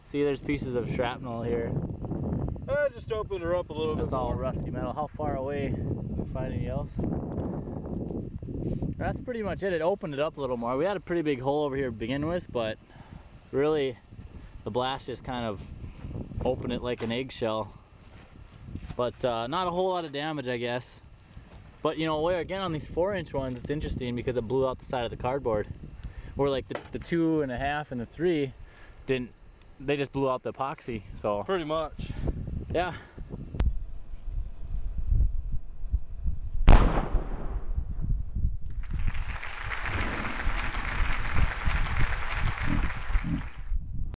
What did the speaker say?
See, there's pieces of shrapnel here. I just opened her up a little bit. That's all rusty metal. How far away? Find any else? That's pretty much it. It opened it up a little more. We had a pretty big hole over here to begin with, but really the blast just kind of opened it like an eggshell. But not a whole lot of damage, I guess. But you know, again on these 4-inch ones, it's interesting because it blew out the side of the cardboard. Where like the 2.5 and the 3 didn't. They just blew out the epoxy. So pretty much. Yeah.